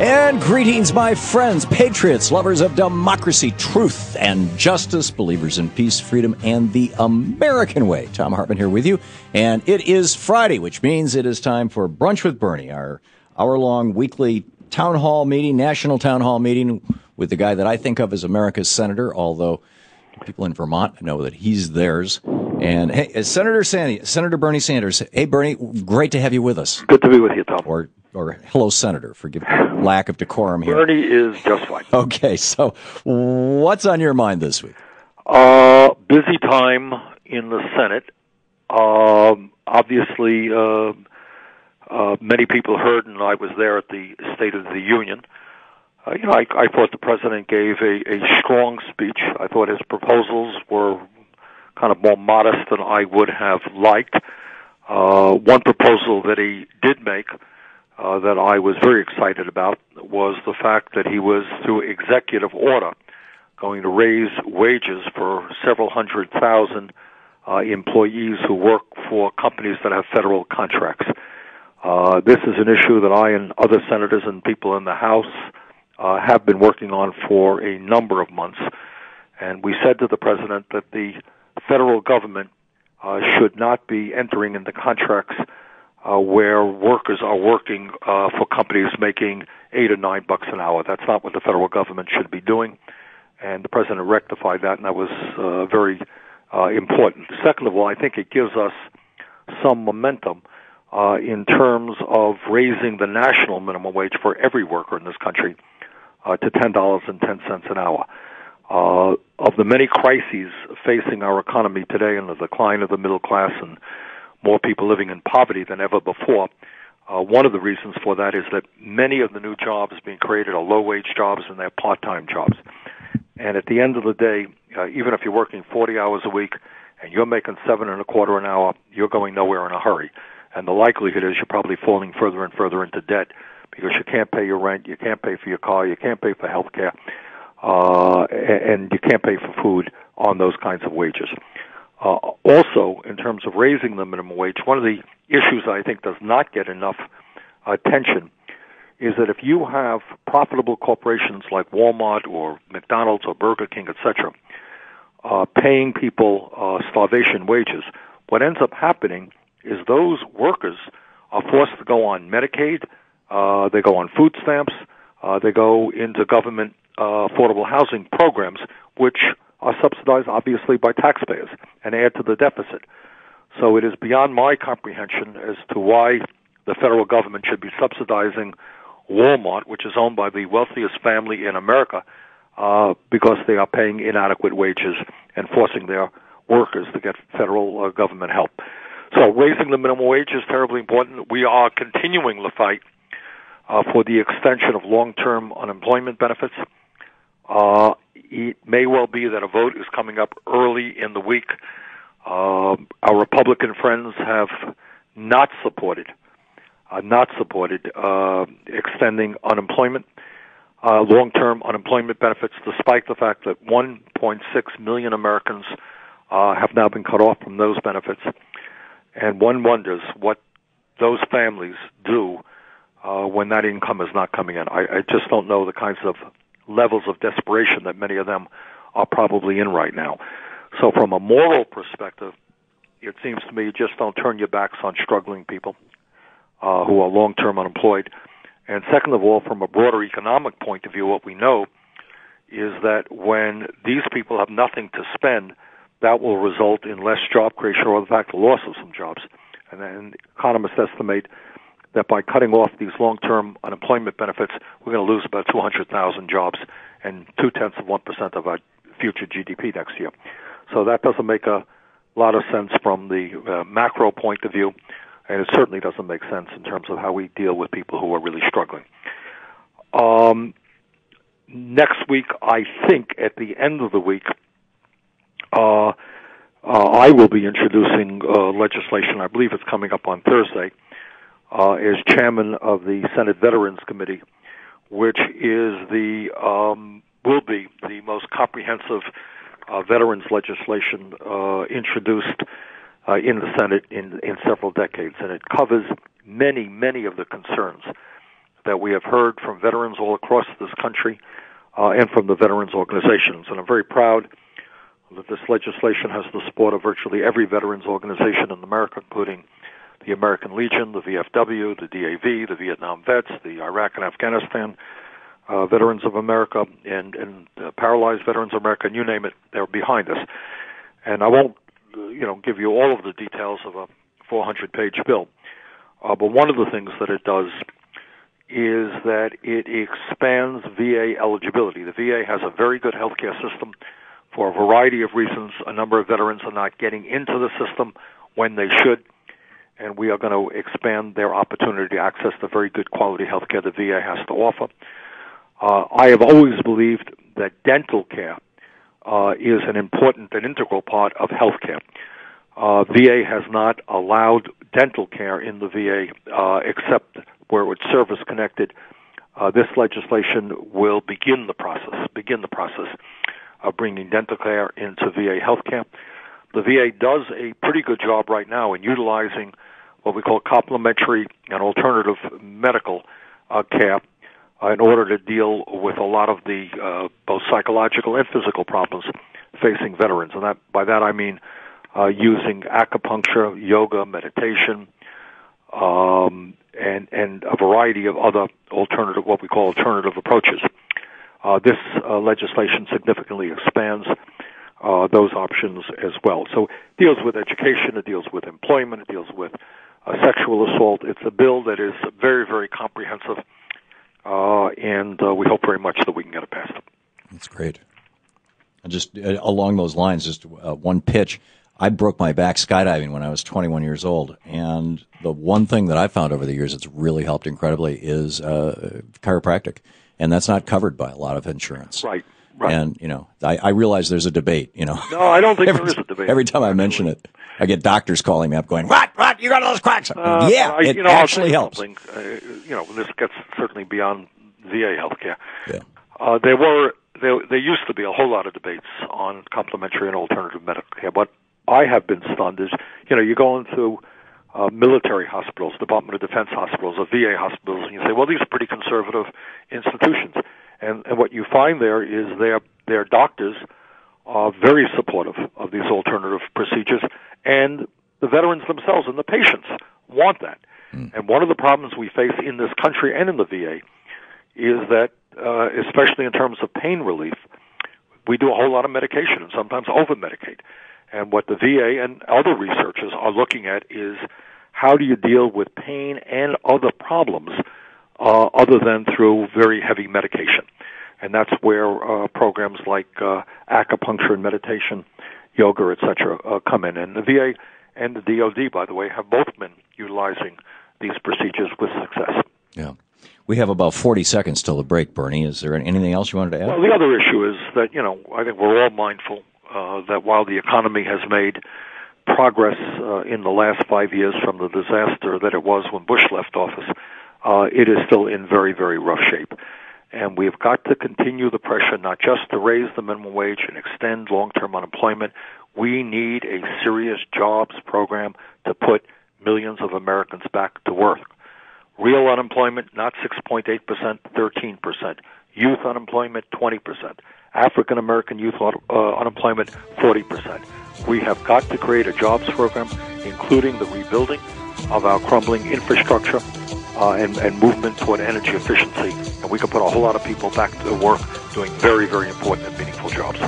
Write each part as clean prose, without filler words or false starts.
And greetings, my friends, patriots, lovers of democracy, truth, and justice, believers in peace, freedom, and the American way. Thom Hartmann here with you. And it is Friday, which means it is time for Brunch with Bernie, our hour-long weekly town hall meeting, national town hall meeting with the guy that I think of as America's senator, although people in Vermont know that he's theirs. And hey, Senator Bernie Sanders. Hey, Bernie, great to have you with us. Good to be with you, Tom. Or hello, Senator. Forgive the lack of decorum here. Bernie is just fine. Okay, so what's on your mind this week? Busy time in the Senate. Obviously, many people heard, and I was there at the State of the Union. I thought the president gave a strong speech. I thought his proposals were kind of more modest than I would have liked. One proposal that he did make that I was very excited about was the fact that he was, through executive order, going to raise wages for several 100,000 employees who work for companies that have federal contracts. This is an issue that I and other senators and people in the House have been working on for a number of months. And we said to the president that the federal government should not be entering into contracts where workers are working for companies making $8 or $9 an hour. That's not what the federal government should be doing, and the president rectified that, and that was very important. Second of all, I think it gives us some momentum in terms of raising the national minimum wage for every worker in this country to $10.10 an hour. Of the many crises facing our economy today and the decline of the middle class and more people living in poverty than ever before, one of the reasons for that is that many of the new jobs being created are low-wage jobs and they're part-time jobs. And at the end of the day, even if you're working 40 hours a week and you're making $7.25 an hour, you're going nowhere in a hurry. And the likelihood is you're probably falling further and further into debt because you can't pay your rent, you can't pay for your car, you can't pay for health care, and you can't pay for food on those kinds of wages. Also, in terms of raising the minimum wage, one of the issues I think does not get enough attention is that if you have profitable corporations like Walmart or McDonald's or Burger King, etc., paying people starvation wages, what ends up happening is those workers are forced to go on Medicaid, they go on food stamps, they go into government affordable housing programs, which are subsidized, obviously, by taxpayers and add to the deficit. So it is beyond my comprehension as to why the federal government should be subsidizing Walmart, which is owned by the wealthiest family in America, because they are paying inadequate wages and forcing their workers to get federal government help. So raising the minimum wage is terribly important. We are continuing the fight for the extension of long-term unemployment benefits. It may well be that a vote is coming up early in the week. Our Republican friends have not supported extending unemployment, long-term unemployment benefits, despite the fact that 1.6 million Americans have now been cut off from those benefits. And one wonders what those families do when that income is not coming in. I just don't know the kinds of levels of desperation that many of them are probably in right now. So from a moral perspective, it seems to me you just don't turn your backs on struggling people who are long-term unemployed. And second of all, from a broader economic point of view, what we know is that when these people have nothing to spend, that will result in less job creation or, in fact, the loss of some jobs. And then economists estimate that by cutting off these long-term unemployment benefits, we're going to lose about 200,000 jobs and 0.2% of our future GDP next year. So that doesn't make a lot of sense from the macro point of view, and it certainly doesn't make sense in terms of how we deal with people who are really struggling. Next week, I think, at the end of the week, I will be introducing legislation. I believe it's coming up on Thursday, as chairman of the Senate Veterans Committee, which is will be the most comprehensive veterans legislation introduced in the Senate in several decades, and it covers many of the concerns that we have heard from veterans all across this country and from the veterans organizations. And I'm very proud that this legislation has the support of virtually every veterans organization in America, including the American Legion, the VFW, the DAV, the Vietnam Vets, the Iraq and Afghanistan Veterans of America, and Paralyzed Veterans of America, and you name it, they're behind us. And I won't, give you all of the details of a 400-page bill, but one of the things that it does is that it expands VA eligibility. The VA has a very good healthcare system. For a variety of reasons, a number of veterans are not getting into the system when they should, and we are going to expand their opportunity to access the very good quality health care the VA has to offer. I have always believed that dental care is an important and integral part of health care. VA has not allowed dental care in the VA except where it's service-connected. This legislation will begin the process of bringing dental care into VA health care. The VA does a pretty good job right now in utilizing what we call complementary and alternative medical care in order to deal with a lot of the both psychological and physical problems facing veterans. And by that I mean using acupuncture, yoga, meditation, and a variety of other alternative, what we call alternative approaches. This legislation significantly expands those options as well. So it deals with education, it deals with employment, it deals with sexual assault. It's a bill that is very, very comprehensive, and we hope very much that we can get it passed. That's great. And just along those lines, just one pitch. I broke my back skydiving when I was 21 years old, and the one thing that I found over the years that's really helped incredibly is chiropractic, and that's not covered by a lot of insurance. Right. And, I realize there's a debate, No, I don't think there is a debate. Every time I mention it, I get doctors calling me up going, what, you got all those quacks? It actually helps. This gets certainly beyond VA healthcare. Yeah. There used to be a whole lot of debates on complementary and alternative medical care, but I have been stunned is, you go into military hospitals, Department of Defense hospitals, or VA hospitals, and you say, well, these are pretty conservative institutions. And what you find there is their doctors are very supportive of these alternative procedures, and the veterans themselves and the patients want that. And one of the problems we face in this country and in the VA is that, especially in terms of pain relief, we do a whole lot of medication and sometimes over-medicate. And what the VA and other researchers are looking at is how do you deal with pain and other problems other than through very heavy medication. And that's where programs like acupuncture and meditation, yoga, etc., come in. And the VA and the DOD, by the way, have both been utilizing these procedures with success. Yeah. We have about 40 seconds till the break, Bernie. Is there anything else you wanted to add? Well, the other issue is that, I think we're all mindful that while the economy has made progress in the last 5 years from the disaster that it was when Bush left office, it is still in very, very rough shape. And we've got to continue the pressure not just to raise the minimum wage and extend long-term unemployment. We need a serious jobs program to put millions of Americans back to work. Real unemployment, not 6.8%, 13%. Youth unemployment, 20%. African-American youth unemployment, 40%. We have got to create a jobs program, including the rebuilding of our crumbling infrastructure and movement toward energy efficiency. And we can put a whole lot of people back to work doing very, very important and meaningful jobs.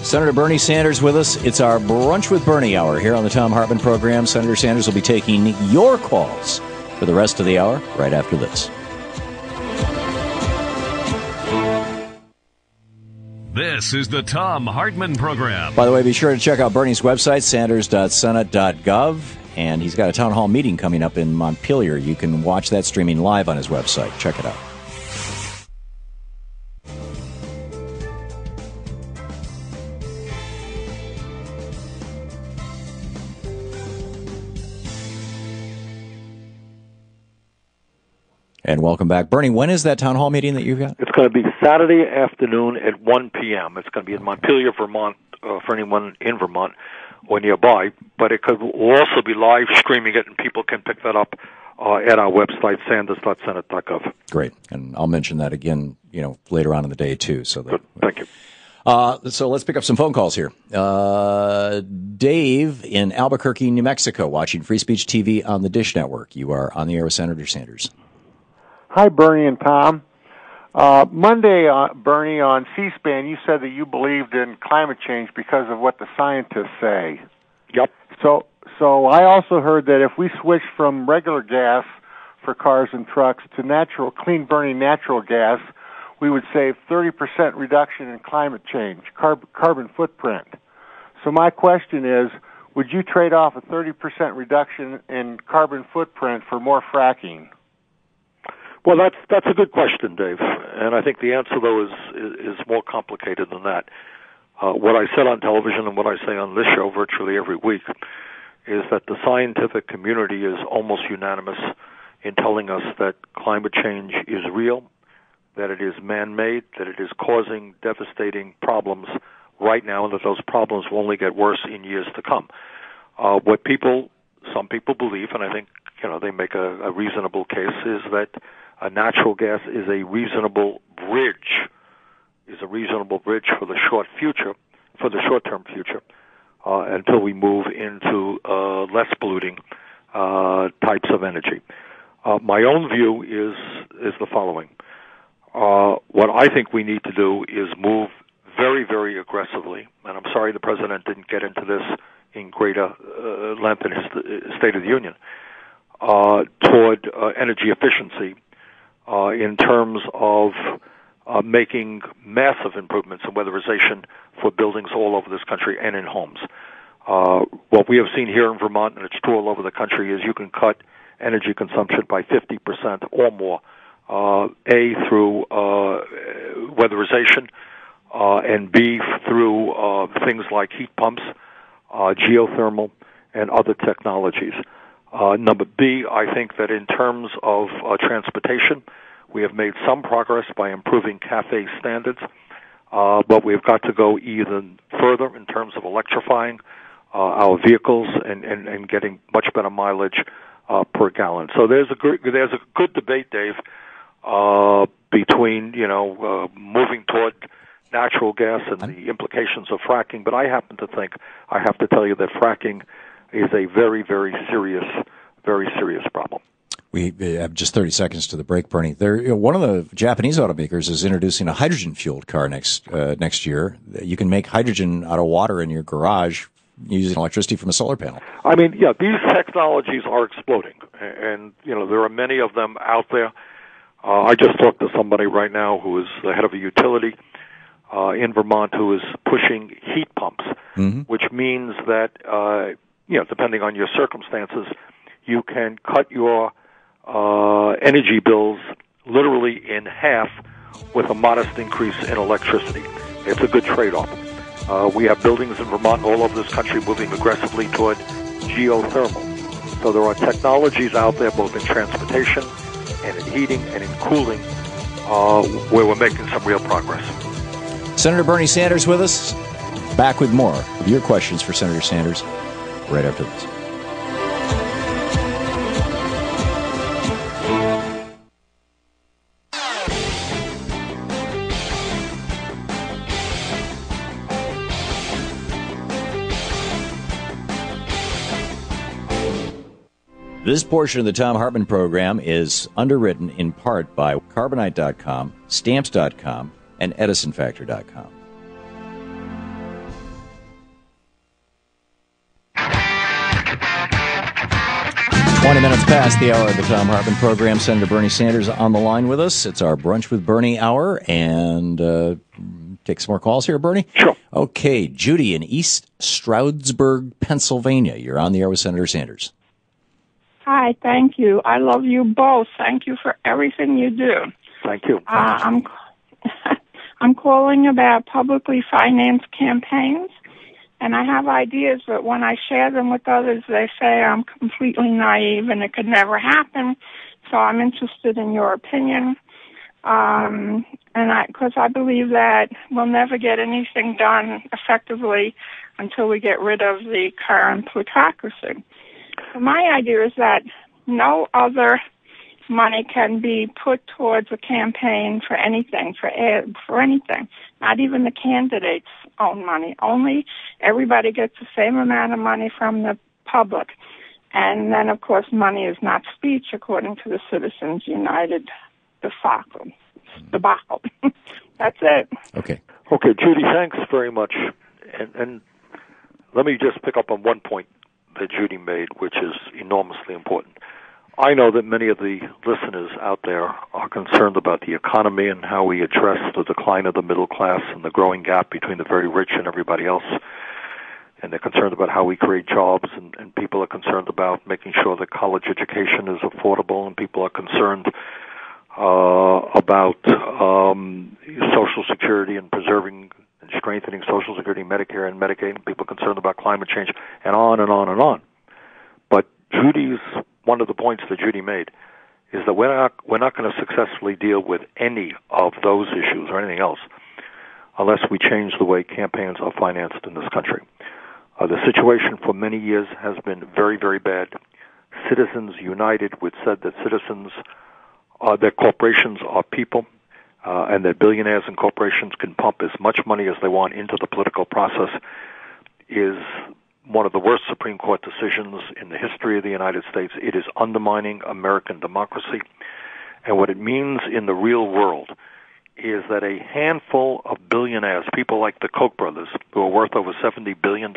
Senator Bernie Sanders with us. It's our Brunch with Bernie hour here on the Thom Hartmann program. Senator Sanders will be taking your calls for the rest of the hour right after this. This is the Thom Hartmann program. By the way, be sure to check out Bernie's website, sanders.senate.gov, and he's got a town hall meeting coming up in Montpelier. You can watch that streaming live on his website. Check it out. And welcome back. Bernie, when is that town hall meeting that you've got? It's going to be Saturday afternoon at 1 p.m. It's going to be in Montpelier, Vermont, for anyone in Vermont or nearby. But it could also be live streaming it, and people can pick that up at our website, sanders.senate.gov. Great. And I'll mention that again, later on in the day, too. So Good. Thank you. So let's pick up some phone calls here. Dave in Albuquerque, New Mexico, watching Free Speech TV on the Dish Network. You are on the air with Senator Sanders. Hi, Bernie and Tom. Monday, Bernie, on C-SPAN, you said that you believed in climate change because of what the scientists say. Yep. So I also heard that if we switch from regular gas for cars and trucks to clean-burning natural gas, we would save 30% reduction in climate change, carbon footprint. So my question is, would you trade off a 30% reduction in carbon footprint for more fracking? Well, that's a good question, Dave, and I think the answer, though, is more complicated than that. What I said on television and what I say on this show virtually every week is that the scientific community is almost unanimous in telling us that climate change is real, that it is man-made, that it is causing devastating problems right now, and that those problems will only get worse in years to come. Some people believe, and I think they make a reasonable case, is that natural gas is a reasonable bridge for the short-term future, until we move into less polluting types of energy. My own view is the following. What I think we need to do is move very, very aggressively, and I'm sorry the President didn't get into this in greater length in his State of the Union, toward energy efficiency in terms of making massive improvements in weatherization for buildings all over this country and in homes. What we have seen here in Vermont, and it's true all over the country, is you can cut energy consumption by 50% or more, through weatherization, and B, through things like heat pumps, geothermal, and other technologies. Number B, I think that in terms of transportation, we have made some progress by improving CAFE standards, but we've got to go even further in terms of electrifying our vehicles and getting much better mileage per gallon. So there's a good debate, Dave, between moving toward natural gas and the implications of fracking. But I happen to think, I have to tell you, that fracking is a very, very serious problem. We have just 30 seconds to the break, Bernie. One of the Japanese automakers is introducing a hydrogen-fueled car next year. You can make hydrogen out of water in your garage using electricity from a solar panel. I mean, yeah, these technologies are exploding, and there are many of them out there. I just talked to somebody right now who is the head of a utility in Vermont who is pushing heat pumps, which means that depending on your circumstances, you can cut your energy bills literally in half with a modest increase in electricity. It's a good trade-off. We have buildings in Vermont all over this country moving aggressively toward geothermal. So there are technologies out there both in transportation and in heating and in cooling where we're making some real progress. Senator Bernie Sanders with us. Back with more of your questions for Senator Sanders right after this. This portion of the Thom Hartmann program is underwritten in part by Carbonite.com, Stamps.com, and EdisonFactor.com. "20 minutes past the hour of the Thom Hartmann program. Senator Bernie Sanders on the line with us. It's our Brunch with Bernie hour, and take some more calls here, Bernie. Sure. Okay, Judy in East Stroudsburg, Pennsylvania. You're on the air with Senator Sanders. Hi, thank you. I love you both. Thank you for everything you do. Thank you. I'm calling about publicly financed campaigns, and I have ideas, but when I share them with others, they say I'm completely naive and it could never happen. So I'm interested in your opinion, because I believe that we'll never get anything done effectively until we get rid of the current plutocracy. So my idea is that no other money can be put towards a campaign for anything, for anything. Not even the candidates' own money. Only everybody gets the same amount of money from the public. And then, of course, money is not speech, according to the Citizens United debacle. That's it. Okay. Okay, Judy, thanks very much. And let me just pick up on one point that Judy made, which is enormously important. I know that many of the listeners out there are concerned about the economy and how we address the decline of the middle class and the growing gap between the very rich and everybody else. And they're concerned about how we create jobs, and people are concerned about making sure that college education is affordable, and people are concerned about Social Security and preserving and strengthening Social Security, Medicare, and Medicaid, and people are concerned about climate change, and on and on and on. But one of the points that Judy made is that we're not going to successfully deal with any of those issues or anything else unless we change the way campaigns are financed in this country. The situation for many years has been very, very bad. Citizens United, which said that that corporations are people, and that billionaires and corporations can pump as much money as they want into the political process, is one of the worst Supreme Court decisions in the history of the United States. It is undermining American democracy. And what it means in the real world is that a handful of billionaires, people like the Koch brothers, who are worth over $70 billion,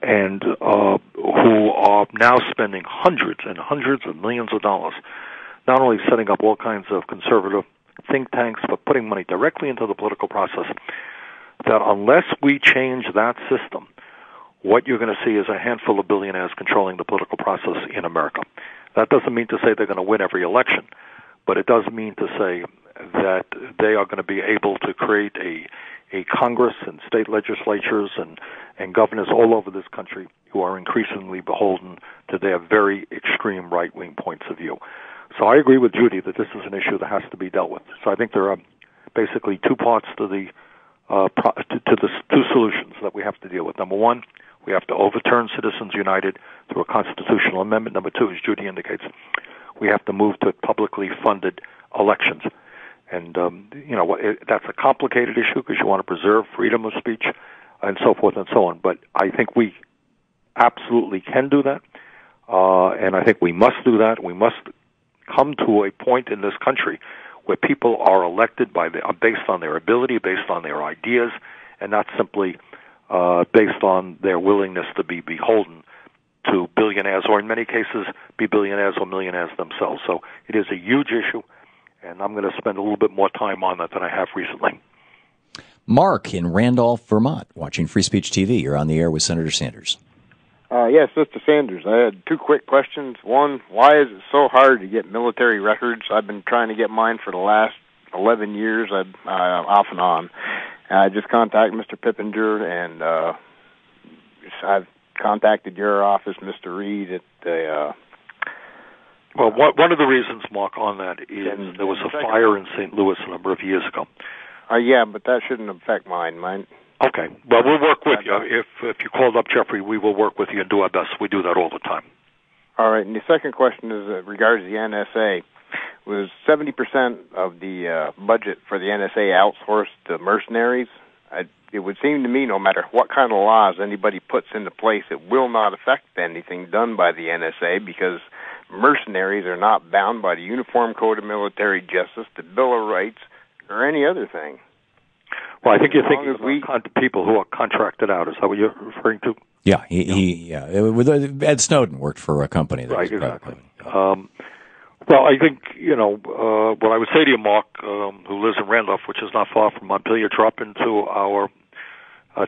and who are now spending hundreds and hundreds of millions of dollars, not only setting up all kinds of conservative think tanks, but putting money directly into the political process, that unless we change that system, what you're going to see is a handful of billionaires controlling the political process in America. That doesn't mean to say they're going to win every election, but it does mean to say that they are going to be able to create a Congress and state legislatures and governors all over this country who are increasingly beholden to their very extreme right-wing points of view. So I agree with Judy that this is an issue that has to be dealt with. So I think there are basically two parts to the two solutions that we have to deal with. Number one, we have to overturn Citizens United through a constitutional amendment. Number two, as Judy indicates, we have to move to publicly funded elections. And, that's a complicated issue because you want to preserve freedom of speech and so forth and so on. But I think we absolutely can do that. And I think we must do that. We must come to a point in this country where people are elected based on their ability, based on their ideas, and not simply based on their willingness to be beholden to billionaires, or in many cases, be billionaires or millionaires themselves. So it is a huge issue, and I'm going to spend a little bit more time on that than I have recently. Mark in Randolph, Vermont, watching Free Speech TV. You're on the air with Senator Sanders. Yes, Mr. Sanders. I had two quick questions. One, why is it so hard to get military records? I've been trying to get mine for the last 11 years, off and on. I just contacted Mr. Pippinger, and I've contacted your office, Mr. Reed, at the... Well, one of the reasons, Mark, on that is there was a fire in St. Louis a number of years ago. Yeah, but that shouldn't affect mine. Okay. Well, we'll work with you. If you called up Jeffrey, we will work with you and do our best. We do that all the time. All right. And the second question is regards the NSA. Was 70% of the budget for the NSA outsourced to mercenaries? It would seem to me no matter what kind of laws anybody puts into place, it will not affect anything done by the NSA because mercenaries are not bound by the Uniform Code of Military Justice, the Bill of Rights, or any other thing. Well, I think you're thinking about people who are contracted out. Is that what you're referring to? Yeah, Ed Snowden worked for a company. Right, exactly. Well, I think, what I would say to you, Mark, who lives in Randolph, which is not far from Montpelier, drop into our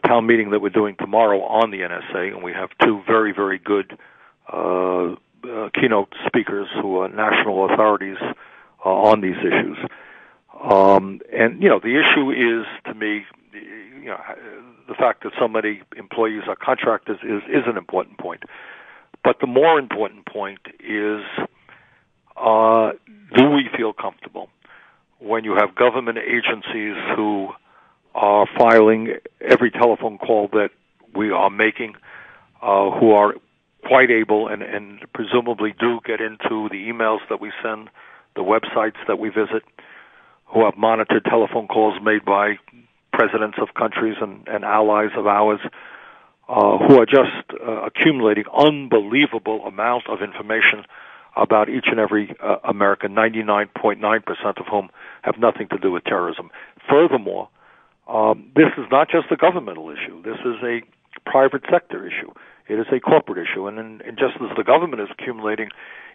town meeting that we're doing tomorrow on the NSA, and we have two very, very good keynote speakers who are national authorities on these issues. And, the issue is, to me, the fact that so many employees are contractors is an important point. But the more important point is, do we feel comfortable when you have government agencies who are filing every telephone call that we are making, who are quite able and presumably do get into the emails that we send, the websites that we visit, who have monitored telephone calls made by presidents of countries and allies of ours, who are just accumulating unbelievable amount of information about each and every American, 99.9% of whom have nothing to do with terrorism. Furthermore, this is not just a governmental issue. This is a private sector issue. It is a corporate issue. And just as the government is accumulating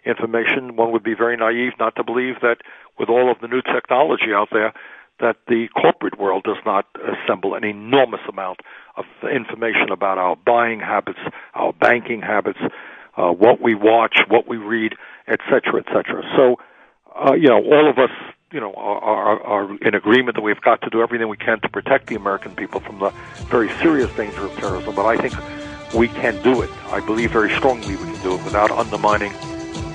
information, one would be very naive not to believe that with all of the new technology out there, that the corporate world does not assemble an enormous amount of information about our buying habits, our banking habits, what we watch, what we read, et cetera, et cetera. So, all of us, are in agreement that we've got to do everything we can to protect the American people from the very serious danger of terrorism. But I think we can do it. I believe very strongly we can do it without undermining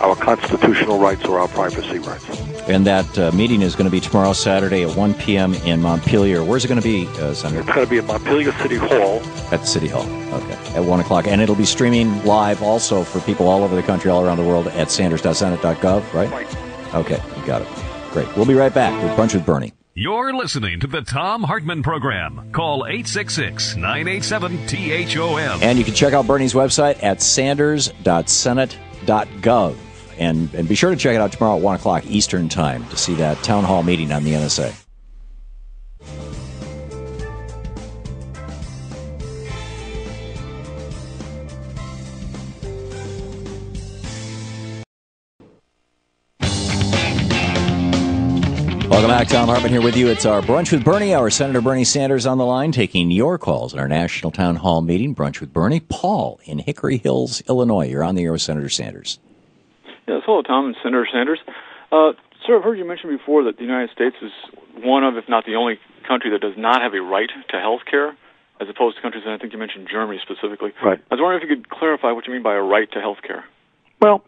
our constitutional rights or our privacy rights. And that meeting is going to be tomorrow, Saturday at 1 p.m. in Montpelier. Where's it going to be, Senator? It's going to be at Montpelier City Hall. At City Hall, okay, at 1 o'clock. And it'll be streaming live also for people all over the country, all around the world at sanders.senate.gov, right? Right. Okay, you got it. Great. We'll be right back with Brunch with Bernie. You're listening to the Thom Hartmann Program. Call 866-987-THOM. And you can check out Bernie's website at sanders.senate.gov. And be sure to check it out tomorrow at 1 o'clock Eastern Time to see that town hall meeting on the NSA. Welcome back. Thom Hartmann here with you. It's our Brunch with Bernie, our Senator Bernie Sanders on the line, taking your calls in our National Town Hall meeting. Brunch with Bernie. Paul in Hickory Hills, Illinois. You're on the air with Senator Sanders. Yes, hello, Tom and Senator Sanders. Sir, I've heard you mention before that the United States is one of, if not the only, country that does not have a right to health care, as opposed to countries, and I think you mentioned Germany specifically. Right. I was wondering if you could clarify what you mean by a right to health care. Well,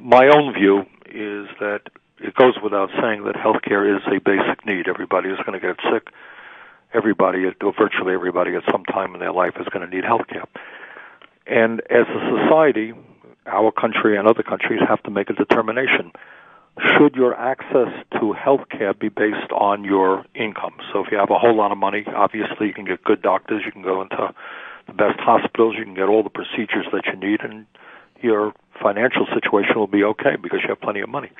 my own view is that it goes without saying that health care is a basic need. Everybody is going to get sick. Everybody, or virtually everybody, at some time in their life is going to need health care. And as a society, our country and other countries have to make a determination. Should your access to health care be based on your income? So if you have a whole lot of money, obviously you can get good doctors, you can go into the best hospitals, you can get all the procedures that you need, and your financial situation will be okay because you have plenty of money.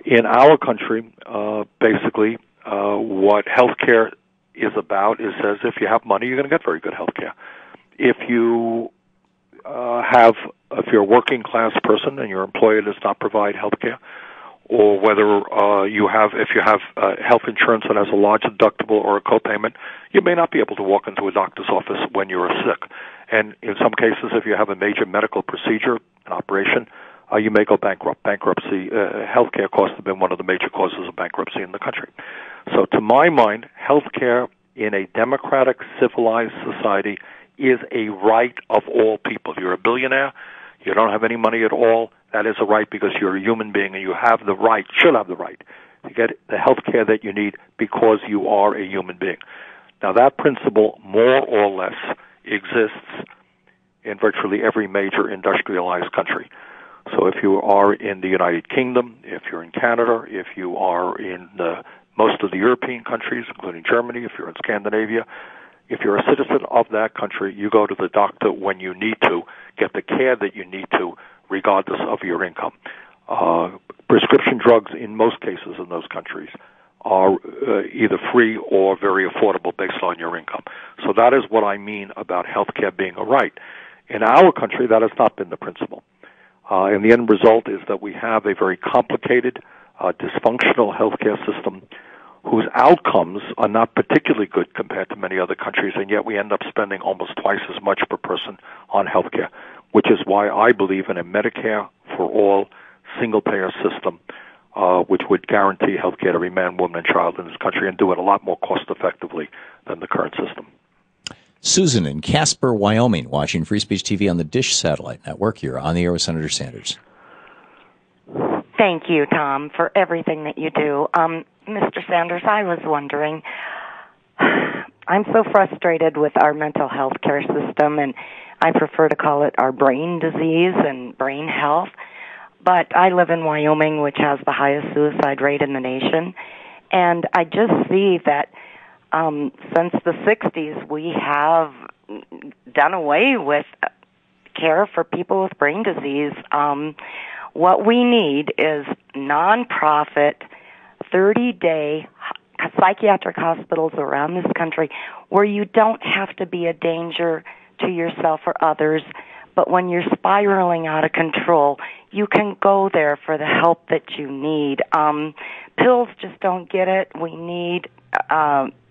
In our country, basically, what health care is about is says if you have money, you're going to get very good health care. If you're a working class person and your employer does not provide health care, or whether if you have health insurance that has a large deductible or a copayment, you may not be able to walk into a doctor's office when you're sick. And in some cases, if you have a major medical procedure, an operation, you may go bankrupt. Bankruptcy, healthcare costs have been one of the major causes of bankruptcy in the country. So to my mind, healthcare in a democratic, civilized society is a right of all people. If you're a billionaire, you don't have any money at all, that is a right because you're a human being and you have the right, should have the right, to get the health care that you need because you are a human being. Now that principle, more or less, exists in virtually every major industrialized country. So if you are in the United Kingdom, if you're in Canada, if you are in most of the European countries, including Germany, if you're in Scandinavia, if you're a citizen of that country, you go to the doctor when you need to, get the care that you need to, regardless of your income. Prescription drugs, in most cases in those countries, are either free or very affordable based on your income. So that is what I mean about healthcare being a right. In our country, that has not been the principle. And the end result is that we have a very complicated, dysfunctional healthcare system whose outcomes are not particularly good compared to many other countries, and yet we end up spending almost twice as much per person on healthcare, which is why I believe in a Medicare for all single-payer system, which would guarantee healthcare to every man, woman, and child in this country and do it a lot more cost-effectively than the current system. Susan in Casper, Wyoming, watching Free Speech TV on the Dish Satellite Network. You're on the air with Senator Sanders. Thank you, Tom, for everything that you do. Mr. Sanders, I was wondering, I'm so frustrated with our mental health care system, and I prefer to call it our brain disease and brain health. But I live in Wyoming, which has the highest suicide rate in the nation. And I just see that since the 60s, we have done away with care for people with brain disease. What we need is nonprofit, 30-day psychiatric hospitals around this country where you don't have to be a danger to yourself or others, but when you're spiraling out of control, you can go there for the help that you need. Pills just don't get it. We need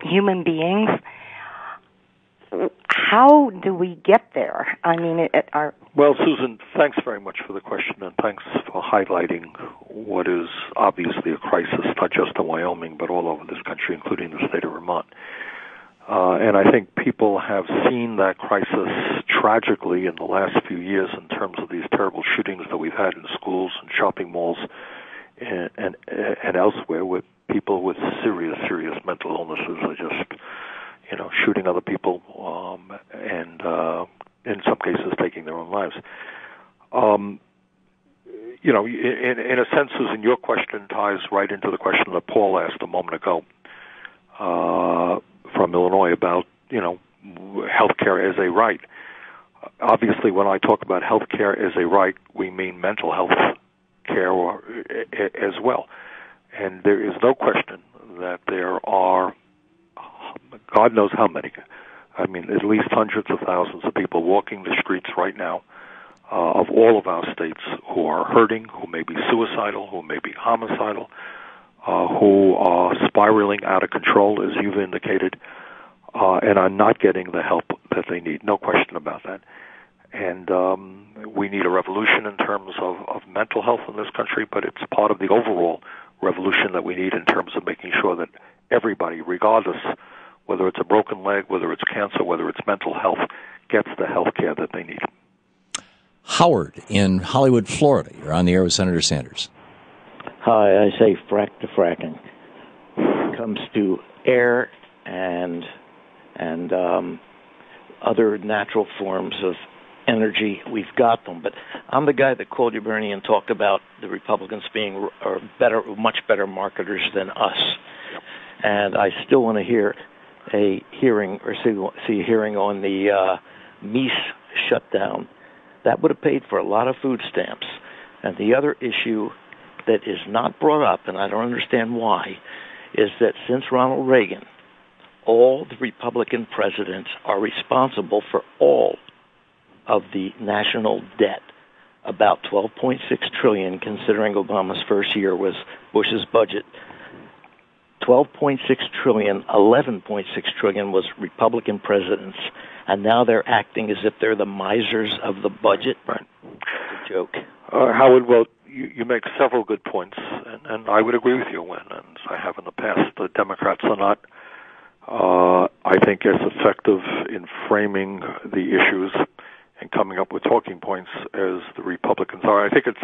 human beings. How do we get there? I mean, Well, Susan, thanks very much for the question, and thanks for highlighting what is obviously a crisis, not just in Wyoming, but all over this country, including the state of Vermont. And I think people have seen that crisis tragically in the last few years in terms of these terrible shootings that we've had in schools and shopping malls and elsewhere, with people with serious mental illnesses are just, shooting other people and in some cases taking their own lives. In a sense, Susan, your question ties right into the question that Paul asked a moment ago from Illinois about, health care as a right. Obviously, when I talk about health care as a right, we mean mental health care as well. And there is no question that there are, God knows how many, at least hundreds of thousands of people walking the streets right now of all of our states who are hurting, who may be suicidal, who may be homicidal, who are spiraling out of control, as you've indicated, and are not getting the help that they need. No question about that. And we need a revolution in terms of mental health in this country, but it's part of the overall revolution that we need in terms of making sure that everybody, regardless whether it's a broken leg, whether it's cancer, whether it's mental health, gets the health care that they need. Howard in Hollywood, Florida. You're on the air with Senator Sanders. Hi, I say frack to fracking. When it comes to air and other natural forms of energy, we've got them. But I'm the guy that called you, Bernie, and talked about the Republicans being much better marketers than us. And I still want to hear a hearing or see a hearing on the Meese shutdown. That would have paid for a lot of food stamps. And the other issue that is not brought up, and I don't understand why, is that since Ronald Reagan, all the Republican presidents are responsible for all of the national debt, about $12.6 trillion, considering Obama's first year was Bush's budget. 12.6 trillion, 11.6 trillion was Republican presidents, and now they're acting as if they're the misers of the budget. Right. It's a joke. Howard, well, you make several good points, and I would agree with you, and as I have in the past, the Democrats are not, I think, as effective in framing the issues and coming up with talking points as the Republicans are. I think it's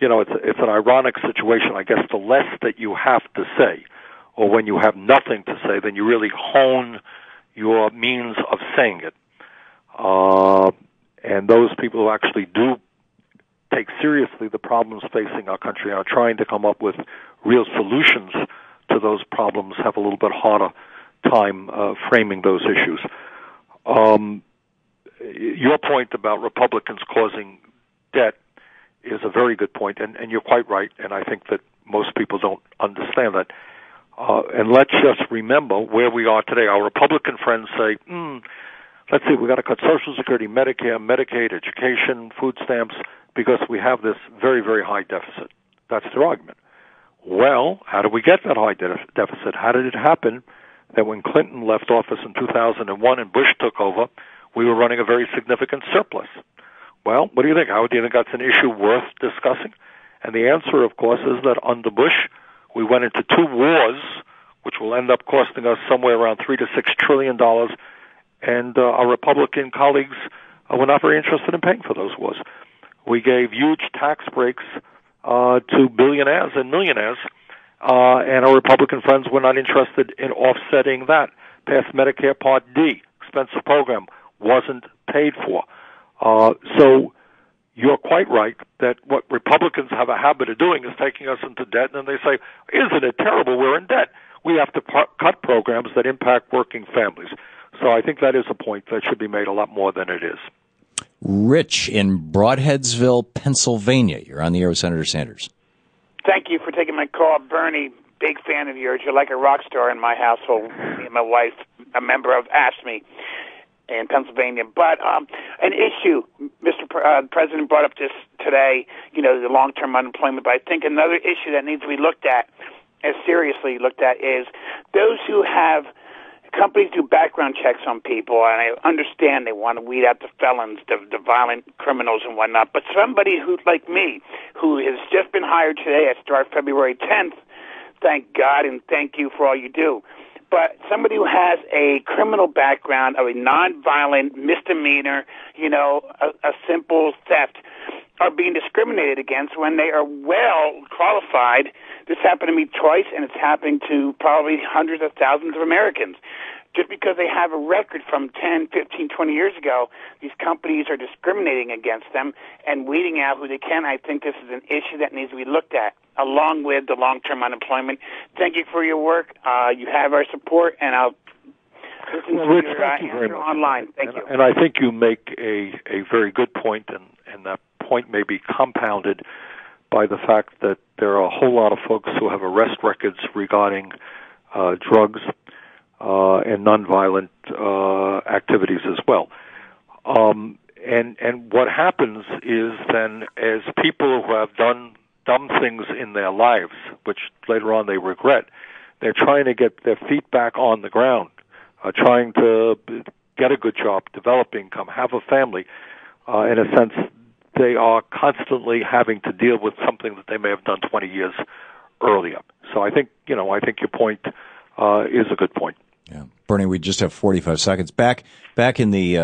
an ironic situation. I guess the less that you have to say, or when you have nothing to say, then you really hone your means of saying it. And those people who actually do take seriously the problems facing our country and are trying to come up with real solutions to those problems have a little bit harder time framing those issues. Your point about Republicans causing debt is a very good point, and you're quite right, and I think that most people don't understand that. And let's just remember where we are today. Our Republican friends say, let's see, we've got to cut Social Security, Medicare, Medicaid, education, food stamps, because we have this very, very high deficit. That's their argument. Well, how did we get that high deficit? How did it happen that when Clinton left office in 2001 and Bush took over, we were running a very significant surplus? Well, what do you think, Howard? Do you think that's an issue worth discussing? And the answer, of course, is that under Bush, we went into two wars, which will end up costing us somewhere around $3 to $6 trillion, and our Republican colleagues were not very interested in paying for those wars. We gave huge tax breaks to billionaires and millionaires, and our Republican friends were not interested in offsetting that. Passed Medicare Part D, expensive program, wasn't paid for. So you're quite right that what Republicans have a habit of doing is taking us into debt, and then they say, isn't it terrible we're in debt? We have to cut programs that impact working families. So I think that is a point that should be made a lot more than it is. Rich in Broadheadsville, Pennsylvania. You're on the air with Senator Sanders. Thank you for taking my call. Bernie, big fan of yours. You're like a rock star in my household. Me and my wife, a member of ASME in Pennsylvania. But an issue, Mr. President brought up this today, the long-term unemployment. But I think another issue that needs to be looked at, as seriously looked at, is those who have companies do background checks on people, and I understand they want to weed out the felons, the violent criminals and whatnot, but somebody who, like me, who has just been hired today, I start February 10th, thank God and thank you for all you do, but somebody who has a criminal background of a nonviolent misdemeanor, a simple theft, are being discriminated against when they are well qualified. This happened to me twice, and it's happening to probably hundreds of thousands of Americans. Just because they have a record from 10, 15, 20 years ago, these companies are discriminating against them and weeding out who they can. I think this is an issue that needs to be looked at, along with the long-term unemployment. Thank you for your work. You have our support, and I'll listen to your answer online. Thank you. And I think you make a very good point, and that point may be compounded by the fact that there are a whole lot of folks who have arrest records regarding drugs and nonviolent activities as well. And what happens is then, as people who have done dumb things in their lives, which later on they regret, they're trying to get their feet back on the ground, trying to get a good job, develop income, have a family. In a sense, they are constantly having to deal with something that they may have done 20 years earlier. So I think your point is a good point. Yeah, Bernie, we just have 45 seconds. Back in the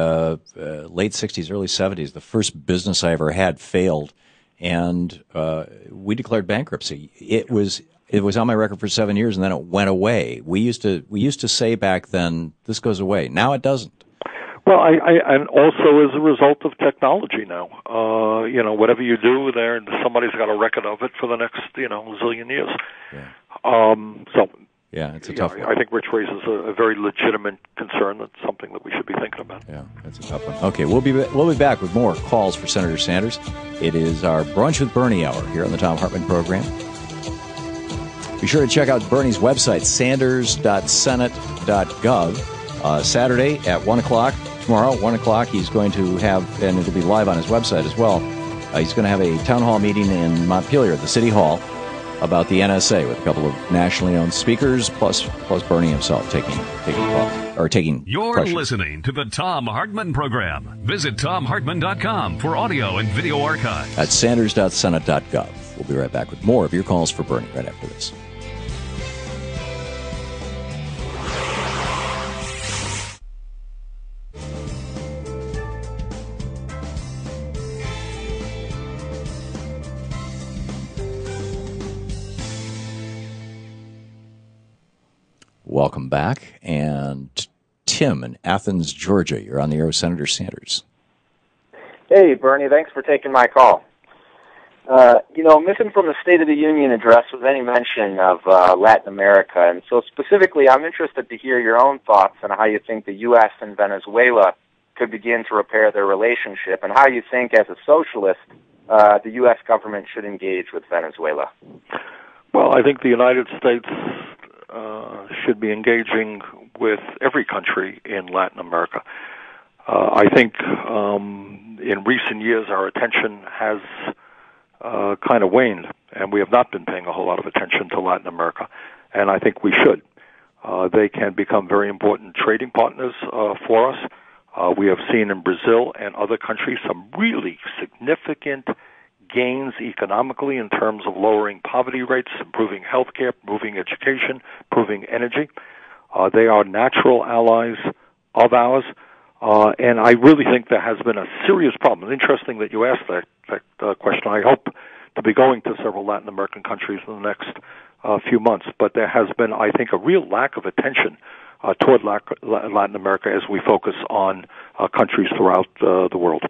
late 60s, early 70s, the first business I ever had failed, and we declared bankruptcy. It was on my record for 7 years, and then it went away. We used to say back then, this goes away. Now it doesn't. Well, and also as a result of technology now, whatever you do there, somebody's got a record of it for the next, zillion years. Yeah. Yeah, it's a tough one. I think Rich raises a very legitimate concern. That's something that we should be thinking about. Yeah, that's a tough one. Okay, we'll be back with more calls for Senator Sanders. It is our Brunch with Bernie hour here on the Thom Hartmann program. Be sure to check out Bernie's website, sanders.senate.gov. Saturday at 1 o'clock, tomorrow, 1 o'clock, he's going to have, and it'll be live on his website as well, he's going to have a town hall meeting in Montpelier at the City Hall about the NSA with a couple of nationally owned speakers, plus Bernie himself taking You're questions. Listening to the Thom Hartmann program. Visit ThomHartmann.com for audio and video archives. At sanders.senate.gov. We'll be right back with more of your calls for Bernie right after this. Welcome back. And Tim in Athens, Georgia, you're on the air with Senator Sanders. Hey, Bernie, thanks for taking my call. Missing from the State of the Union address was any mention of Latin America, and so specifically I'm interested to hear your own thoughts on how you think the U.S. and Venezuela could begin to repair their relationship, and how you think, as a socialist, the U.S. government should engage with Venezuela. Well, I think the United States should be engaging with every country in Latin America. I think in recent years our attention has kind of waned, and we have not been paying a whole lot of attention to Latin America, and I think we should. They can become very important trading partners for us. We have seen in Brazil and other countries some really significant gains economically in terms of lowering poverty rates, improving healthcare, improving education, improving energy. They are natural allies of ours, and I really think there has been a serious problem. It's interesting that you asked that question. I hope to be going to several Latin American countries in the next few months, but there has been, I think, a real lack of attention toward Latin America as we focus on countries throughout the world.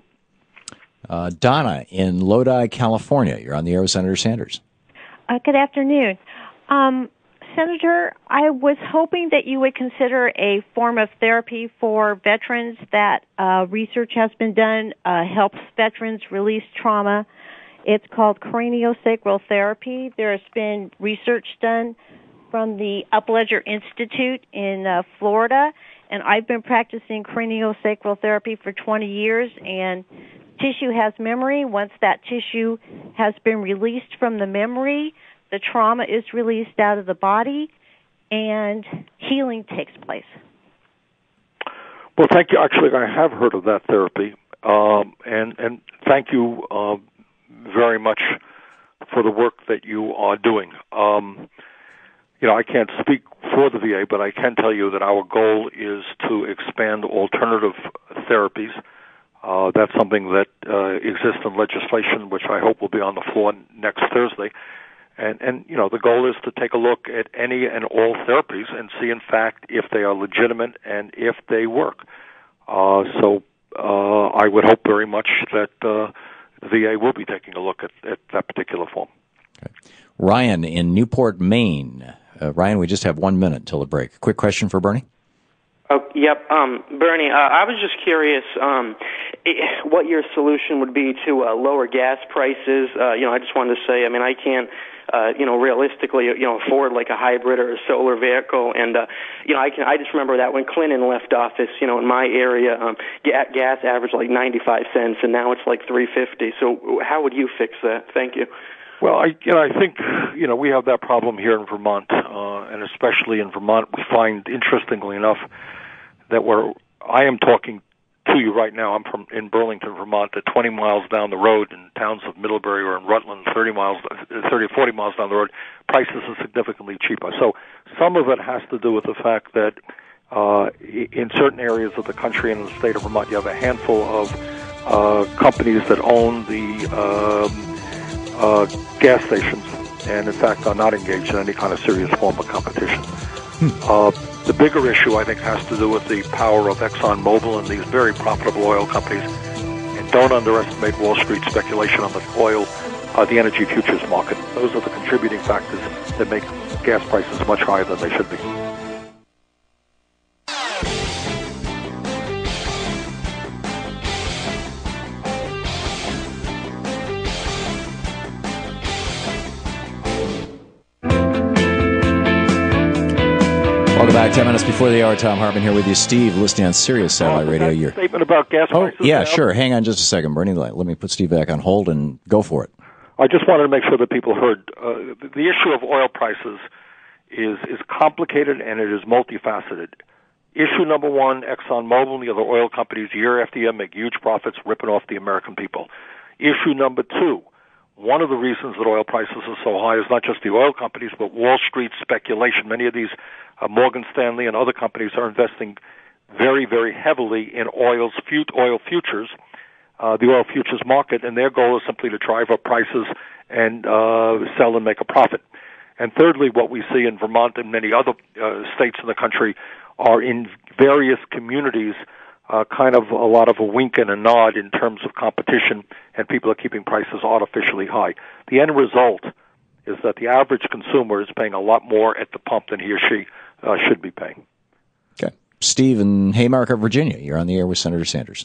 Donna in Lodi, California. You're on the air with Senator Sanders. Good afternoon. Senator, I was hoping that you would consider a form of therapy for veterans that research has been done, helps veterans release trauma. It's called craniosacral therapy. There has been research done from the Upledger Institute in Florida, and I've been practicing craniosacral therapy for 20 years, and tissue has memory. Once that tissue has been released from the memory, the trauma is released out of the body, and healing takes place. Well, thank you. Actually, I have heard of that therapy, and thank you very much for the work that you are doing. I can't speak for the VA, but I can tell you that our goal is to expand alternative therapies. That's something that exists in legislation, which I hope will be on the floor next Thursday. And the goal is to take a look at any and all therapies and see, in fact, if they are legitimate and if they work. So I would hope very much that the VA will be taking a look at that particular form. Okay. Ryan in Newport, Maine. Ryan, we just have 1 minute till the break. Quick question for Bernie. Yep. Bernie, I was just curious what your solution would be to lower gas prices. I just wanted to say, I can't, realistically, afford like a hybrid or a solar vehicle. And, I just remember that when Clinton left office, in my area, gas averaged like 95 cents, and now it's like $3.50. So how would you fix that? Thank you. Well, I think, we have that problem here in Vermont, and especially in Vermont, we find, interestingly enough, that I am talking to you right now. I'm in Burlington, Vermont, at 20 miles down the road in towns of Middlebury or in Rutland, 30 or 40 miles down the road, prices are significantly cheaper. So some of it has to do with the fact that in certain areas of the country and in the state of Vermont, you have a handful of companies that own the gas stations and, in fact, are not engaged in any kind of serious form of competition. The bigger issue, I think, has to do with the power of ExxonMobil and these very profitable oil companies. And don't underestimate Wall Street speculation on the oil, the energy futures market. Those are the contributing factors that make gas prices much higher than they should be. Welcome back. 10 minutes before the hour. Tom Hartman here with you. Steve, listening on Sirius Satellite Radio. Statement about gas prices? Yeah, sure. Hang on just a second, Bernie. Let me put Steve back on hold and go for it. I just wanted to make sure that people heard. The issue of oil prices is complicated and it is multifaceted. Issue number one, ExxonMobil and the other oil companies year after year make huge profits ripping off the American people. Issue number two, one of the reasons that oil prices are so high is not just the oil companies, but Wall Street speculation. Many of these, Morgan Stanley and other companies, are investing very, very heavily in oil futures, the oil futures market, and their goal is simply to drive up prices and sell and make a profit. And thirdly, what we see in Vermont and many other states in the country are in various communities kind of a lot of a wink and a nod in terms of competition, and people are keeping prices artificially high. The end result is that the average consumer is paying a lot more at the pump than he or she should be paying. Okay. Steve in Haymarket, Virginia. You're on the air with Senator Sanders.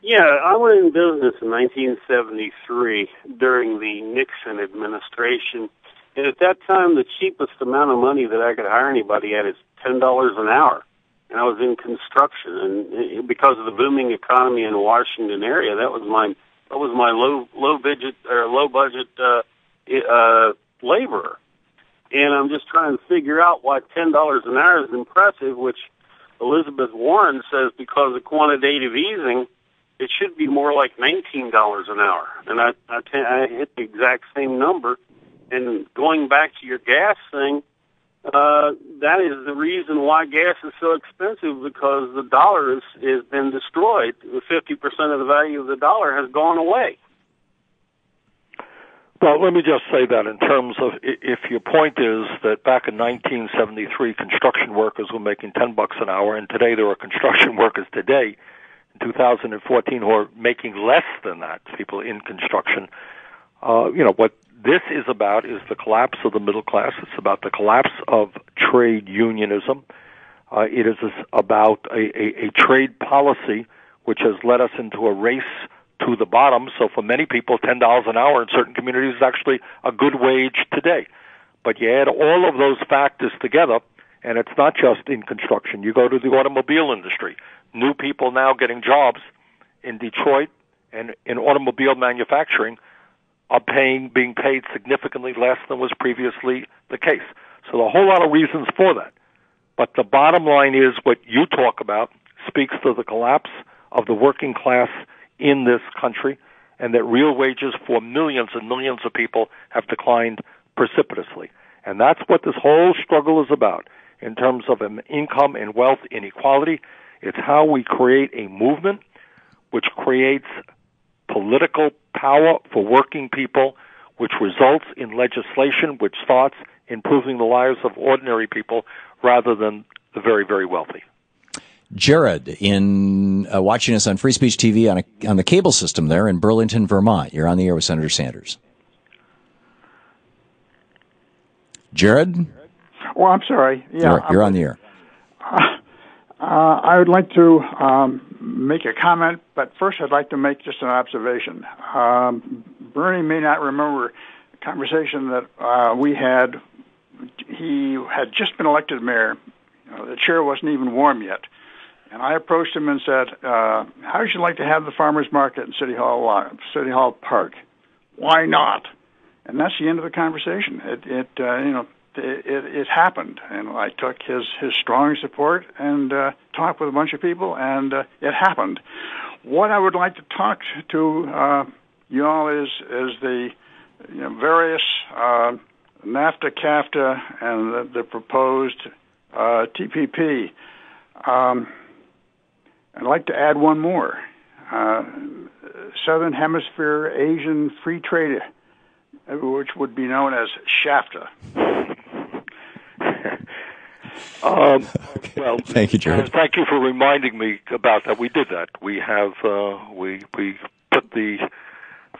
Yeah, I went in business in 1973 during the Nixon administration, and at that time the cheapest amount of money that I could hire anybody at is $10 an hour. And I was in construction, and because of the booming economy in the Washington area, that was my low budget laborer. And I'm just trying to figure out why $10 an hour is impressive, which Elizabeth Warren says because of quantitative easing, it should be more like $19 an hour. And I hit the exact same number. And going back to your gas thing, that is the reason why gas is so expensive, because the dollar has been destroyed. 50% of the value of the dollar has gone away. Well, let me just say that in terms of, if your point is that back in 1973 construction workers were making $10 an hour, and today there are construction workers today in 2014 who are making less than that, people in construction. What this is about is the collapse of the middle class. It's about the collapse of trade unionism. It is about a trade policy which has led us into a race to the bottom. So for many people, $10 an hour in certain communities is actually a good wage today. But you add all of those factors together, and it's not just in construction. You go to the automobile industry. New people now getting jobs in Detroit and in automobile manufacturing are being paid significantly less than was previously the case. So a whole lot of reasons for that. But the bottom line is what you talk about speaks to the collapse of the working class in this country, and that real wages for millions and millions of people have declined precipitously. And that's what this whole struggle is about in terms of income and wealth inequality. It's how we create a movement which creates political power for working people, which results in legislation which starts improving the lives of ordinary people rather than the very, very wealthy. Jared, in watching us on Free Speech TV on the cable system there in Burlington, Vermont. You're on the air with Senator Sanders. Jared? Oh, I'm sorry. Yeah, you're on the air. I would like to make a comment, but first I'd like to make just an observation. Bernie may not remember a conversation that we had. He had just been elected mayor. The chair wasn't even warm yet. And I approached him and said, how would you like to have the farmers market in City Hall Park? Why not? And that's the end of the conversation. It happened, and I took his strong support and talked with a bunch of people, and it happened. What I would like to talk to you all is the various NAFTA, CAFTA, and the proposed TPP. I'd like to add one more. Southern Hemisphere Asian Free Trade, which would be known as SHAFTA. Well, thank you, Jared. Thank you for reminding me about that. We did that. We have we put the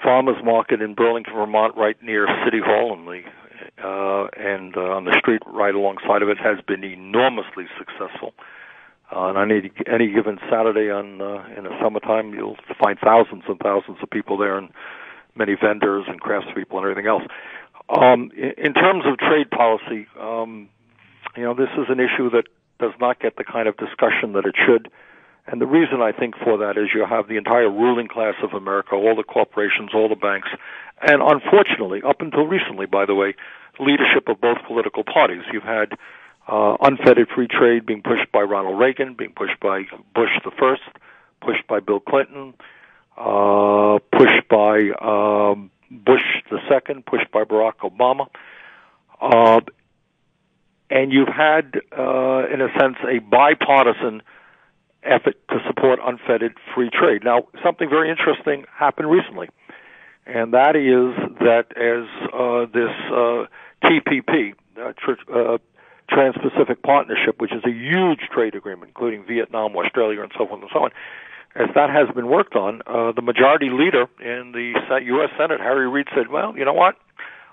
farmers market in Burlington, Vermont, right near City Hall, and on the street right alongside of it has been enormously successful. And on any given Saturday in the summertime, you'll find thousands and thousands of people there, and many vendors and craftspeople and everything else. In terms of trade policy, this is an issue that does not get the kind of discussion that it should. And the reason I think for that is you have the entire ruling class of America, all the corporations, all the banks, and unfortunately, up until recently, by the way, leadership of both political parties. You've had unfettered free trade being pushed by Ronald Reagan, being pushed by Bush the First, pushed by Bill Clinton, pushed by Bush the Second, pushed by Barack Obama. And you've had, in a sense, a bipartisan effort to support unfettered free trade. Now, something very interesting happened recently, and that is that as this TPP, Trans-Pacific Partnership, which is a huge trade agreement, including Vietnam, Australia, and so on and so on, as that has been worked on, the majority leader in the U.S. Senate, Harry Reid, said, well, you know what,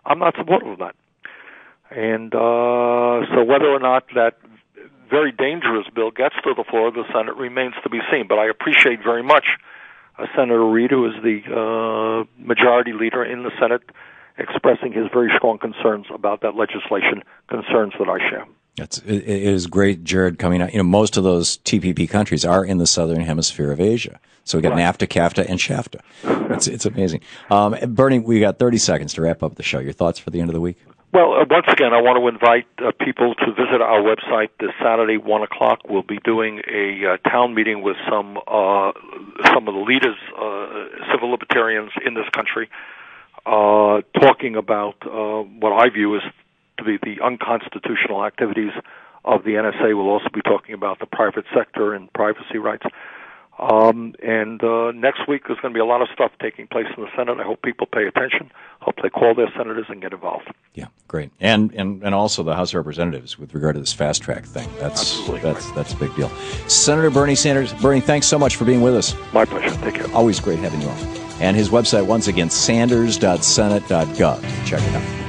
I'm not supportive of that. And so whether or not that very dangerous bill gets to the floor of the Senate remains to be seen. But I appreciate very much Senator Reid, who is the majority leader in the Senate, expressing his very strong concerns about that legislation, concerns that I share. It is great, Jared, coming out. Most of those TPP countries are in the southern hemisphere of Asia. So we got NAFTA, CAFTA, and SHAFTA. It's amazing. Bernie, we got 30 seconds to wrap up the show. Your thoughts for the end of the week? Well, once again, I want to invite people to visit our website this Saturday, 1 o'clock. We'll be doing a town meeting with some of the leaders, civil libertarians in this country, talking about what I view as to be the unconstitutional activities of the NSA. We'll also be talking about the private sector and privacy rights. And next week there's going to be a lot of stuff taking place in the Senate. I hope people pay attention. Hope they call their senators and get involved. Yeah, great. And also the House of Representatives with regard to this fast track thing. That's a big deal. Senator Bernie Sanders. Bernie, thanks so much for being with us. My pleasure. Take care. Always great having you on. And his website, once again, sanders.senate.gov. Check it out.